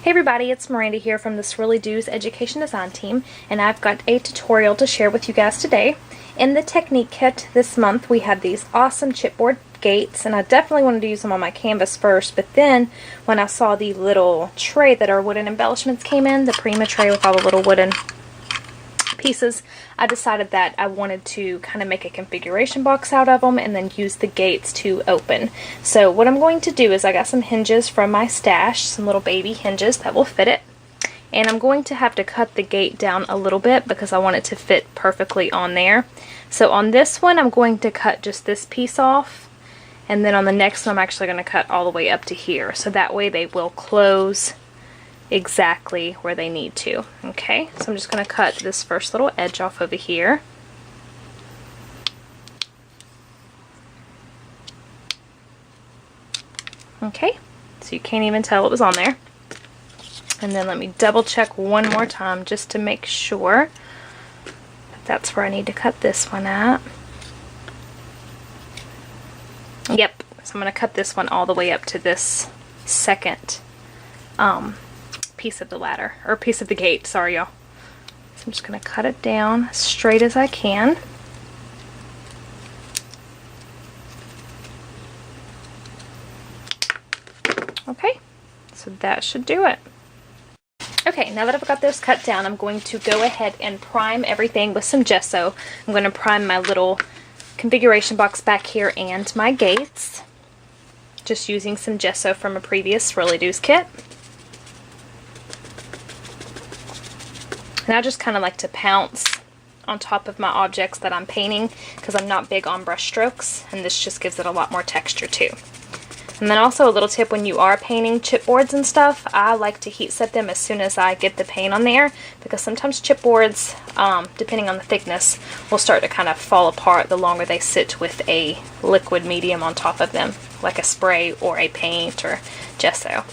Hey everybody, it's Miranda here from the Swirly Do's Education Design team, and I've got a tutorial to share with you guys today. In the technique kit this month we had these awesome chipboard gates, and I definitely wanted to use them on my canvas first, but then when I saw the little tray that our wooden embellishments came in, the Prima tray with all the little wooden pieces, I decided that I wanted to kind of make a configuration box out of them and then use the gates to open. So what I'm going to do is I got some hinges from my stash, some little baby hinges that will fit it, and I'm going to have to cut the gate down a little bit because I want it to fit perfectly on there. So on this one I'm going to cut just this piece off, and then on the next one I'm actually going to cut all the way up to here, so that way they will close exactly where they need to. Okay, so I'm just going to cut this first little edge off over here. Okay, so you can't even tell it was on there. And then let me double check one more time just to make sure that that's where I need to cut this one at. Yep, so I'm going to cut this one all the way up to this second piece of the ladder, or piece of the gate, sorry y'all. So I'm just going to cut it down as straight as I can. Okay, so that should do it. Okay, now that I've got those cut down, I'm going to go ahead and prime everything with some gesso. I'm going to prime my little configuration box back here and my gates, just using some gesso from a previous Swirly Do's kit. And I just kind of like to pounce on top of my objects that I'm painting because I'm not big on brush strokes, and this just gives it a lot more texture too. And then also a little tip, when you are painting chipboards and stuff, I like to heat set them as soon as I get the paint on there, because sometimes chipboards, depending on the thickness, will start to kind of fall apart the longer they sit with a liquid medium on top of them, like a spray or a paint or gesso.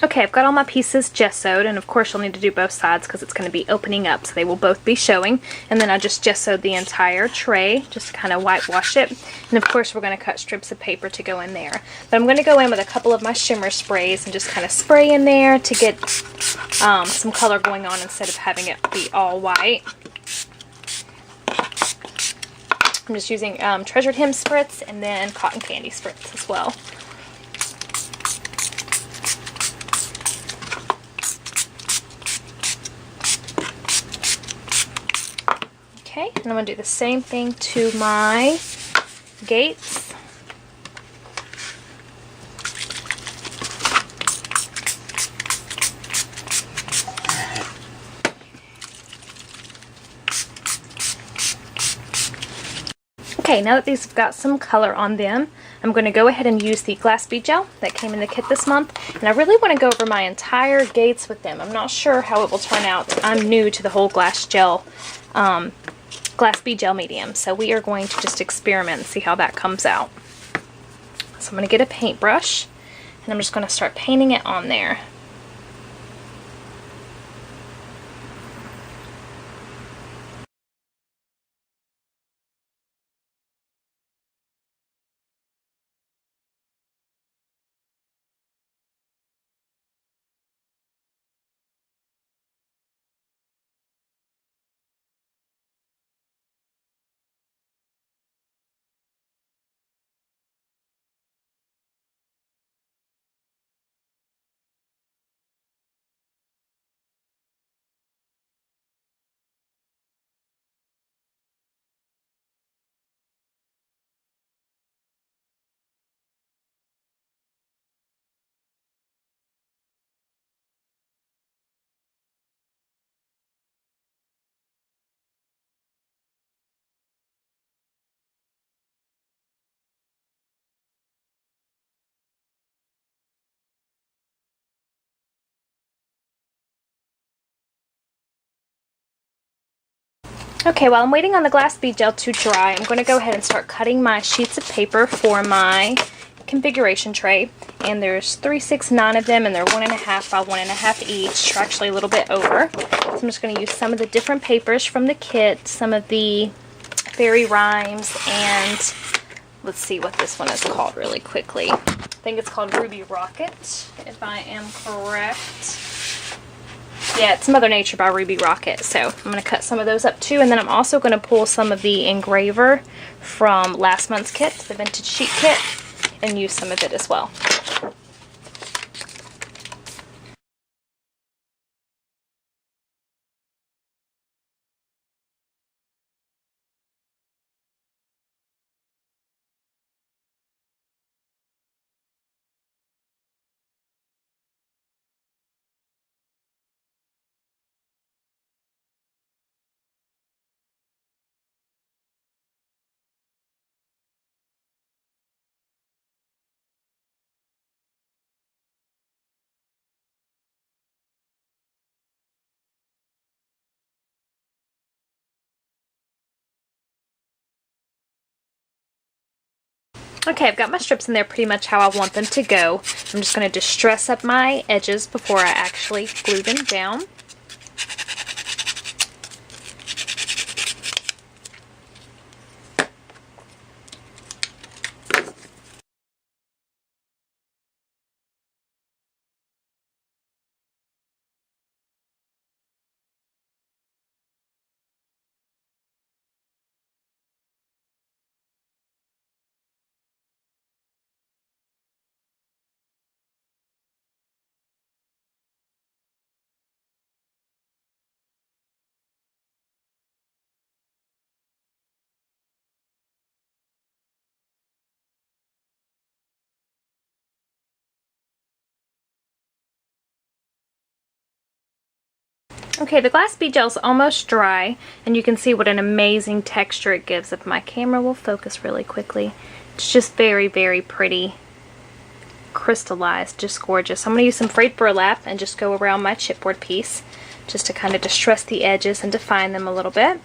Okay, I've got all my pieces gessoed, and of course you'll need to do both sides because it's going to be opening up, so they will both be showing. And then I just gessoed the entire tray just to kind of whitewash it. And of course we're going to cut strips of paper to go in there. But I'm going to go in with a couple of my shimmer sprays and just kind of spray in there to get some color going on instead of having it be all white. I'm just using Treasured Hem spritz and then cotton candy spritz as well. Okay, and I'm going to do the same thing to my gates. Okay, now that these have got some color on them, I'm going to go ahead and use the glass bead gel that came in the kit this month, and I really want to go over my entire gates with them. I'm not sure how it will turn out. I'm new to the whole glass bead gel medium, so we are going to just experiment and see how that comes out. So I'm going to get a paintbrush, and I'm just going to start painting it on there. Okay, while I'm waiting on the glass bead gel to dry, I'm going to go ahead and start cutting my sheets of paper for my configuration tray. And there's 3, 6, 9 of them, and they're 1.5 by 1.5 each, or actually a little bit over. So I'm just going to use some of the different papers from the kit, some of the fairy rhymes, and let's see what this one is called really quickly. I think it's called Ruby Rocket, if I am correct. Yeah, it's Mother Nature by Ruby Rocket. So I'm going to cut some of those up too. And then I'm also going to pull some of the engraver from last month's kit, the vintage sheet kit, and use some of it as well. Okay, I've got my strips in there pretty much how I want them to go. I'm just going to distress up my edges before I actually glue them down. Okay, the glass bead gel is almost dry, and you can see what an amazing texture it gives. If my camera will focus really quickly, it's just very, very pretty, crystallized, just gorgeous. I'm going to use some frayed burlap and just go around my chipboard piece just to kind of distress the edges and define them a little bit.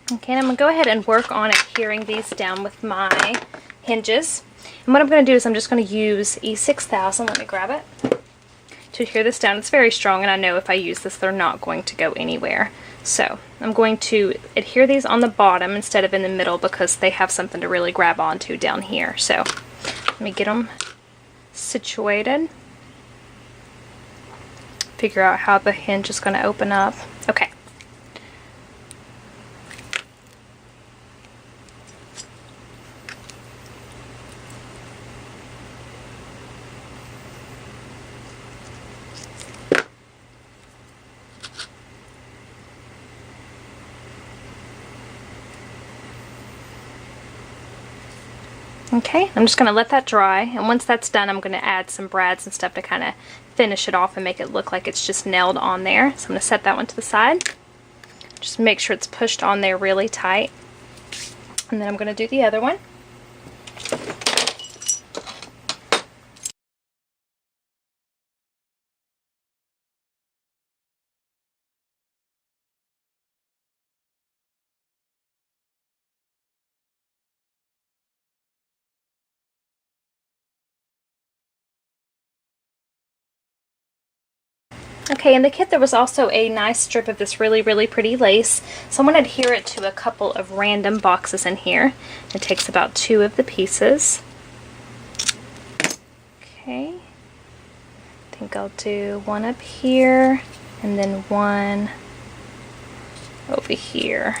Okay, and I'm going to go ahead and work on adhering these down with my hinges. And what I'm going to do is I'm just going to use E6000, let me grab it, to adhere this down. It's very strong, and I know if I use this they're not going to go anywhere. So I'm going to adhere these on the bottom instead of in the middle because they have something to really grab onto down here. So let me get them situated. Figure out how the hinge is going to open up. Okay. Okay, I'm just going to let that dry, and once that's done I'm going to add some brads and stuff to kind of finish it off and make it look like it's just nailed on there. So I'm going to set that one to the side. Just make sure it's pushed on there really tight. And then I'm going to do the other one. Okay, in the kit there was also a nice strip of this really, really pretty lace. So I'm going to adhere it to a couple of random boxes in here. It takes about 2 of the pieces. Okay. I think I'll do one up here and then one over here.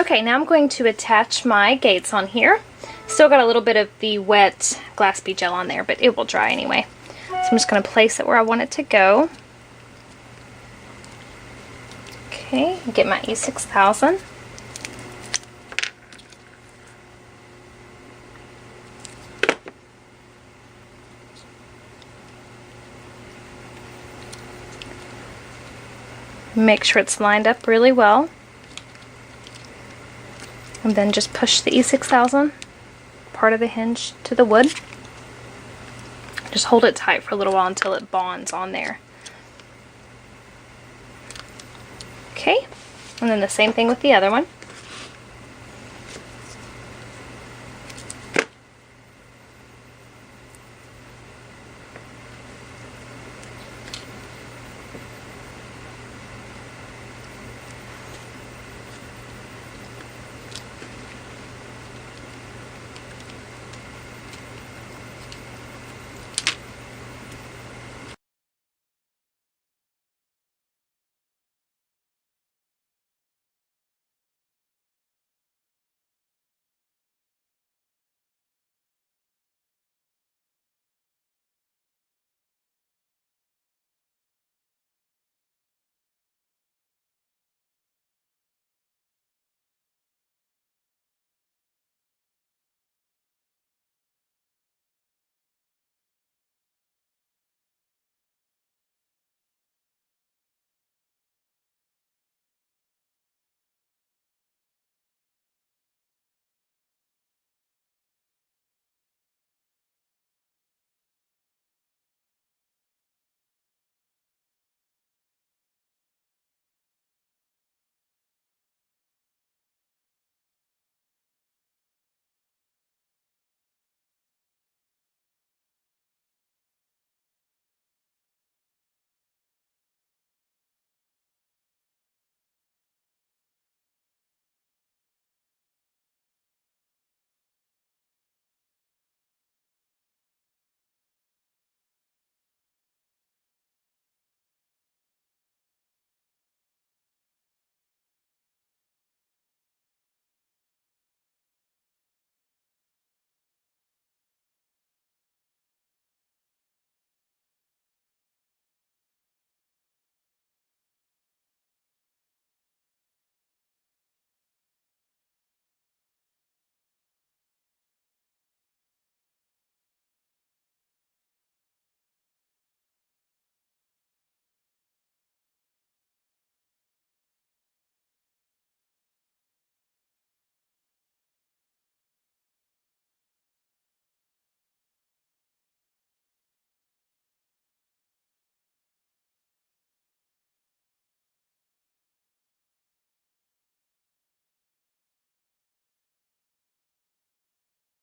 Okay, now I'm going to attach my gates on here. Still got a little bit of the wet glass bead gel on there, but it will dry anyway. So I'm just going to place it where I want it to go. Okay, get my E6000. Make sure it's lined up really well. And then just push the E6000 part of the hinge to the wood. Just hold it tight for a little while until it bonds on there. Okay, and then the same thing with the other one.